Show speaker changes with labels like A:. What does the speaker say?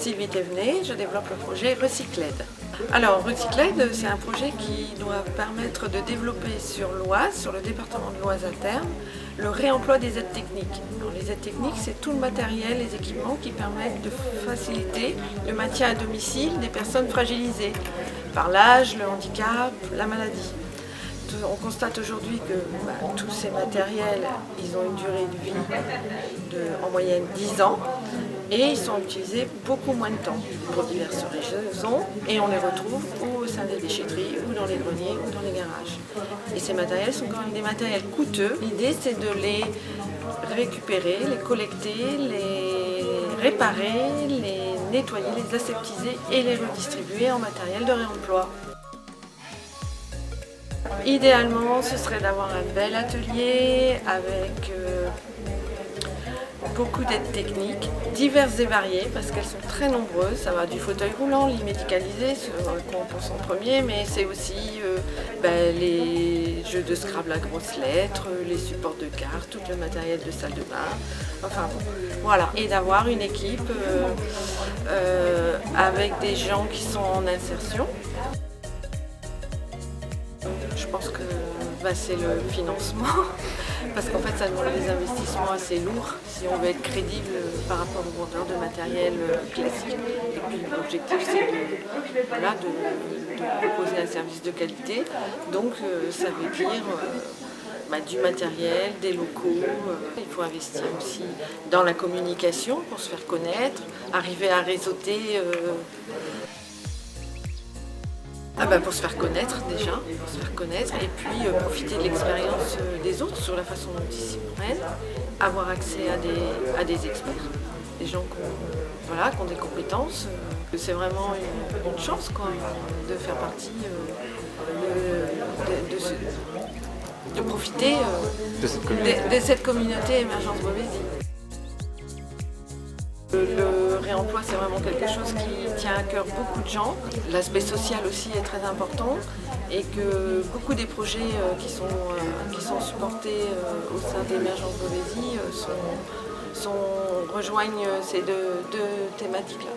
A: Sylvie Thévenet, je développe le projet Recycled. Alors Recycled, c'est un projet qui doit permettre de développer sur l'Oise, sur le département de l'Oise à terme, le réemploi des aides techniques. Alors, les aides techniques, c'est tout le matériel, les équipements qui permettent de faciliter le maintien à domicile des personnes fragilisées par l'âge, le handicap, la maladie. On constate aujourd'hui que tous ces matériels, ils ont une durée de vie en moyenne 10 ans et ils sont utilisés beaucoup moins de temps pour diverses raisons et on les retrouve au sein des déchetteries ou dans les greniers ou dans les garages. Et ces matériels sont quand même des matériels coûteux. L'idée c'est de les récupérer, les collecter, les réparer, les nettoyer, les aseptiser et les redistribuer en matériel de réemploi. Idéalement, ce serait d'avoir un bel atelier avec beaucoup d'aides techniques, diverses et variées, parce qu'elles sont très nombreuses. Ça va du fauteuil roulant, lit médicalisé, ce qu'on pense en premier, mais c'est aussi les jeux de Scrabble à grosses lettres, les supports de cartes, tout le matériel de salle de bain, enfin bon, voilà. Et d'avoir une équipe avec des gens qui sont en insertion. Je pense que c'est le financement, parce qu'en fait ça demande des investissements assez lourds si on veut être crédible par rapport aux vendeurs de matériel classique. Et puis l'objectif c'est de proposer un service de qualité, donc ça veut dire du matériel, des locaux. Il faut investir aussi dans la communication pour se faire connaître, arriver à réseauter. Pour se faire connaître déjà, et puis profiter de l'expérience des autres sur la façon dont ils s'y prennent, avoir accès à des experts, des gens qui ont des compétences. C'est vraiment une chance de faire partie, de profiter de cette communauté Émergence Beauvaisis. Le réemploi, c'est vraiment quelque chose qui tient à cœur beaucoup de gens. L'aspect social aussi est très important et que beaucoup des projets qui sont supportés au sein d'Émergence Beauvaisis rejoignent ces deux thématiques-là.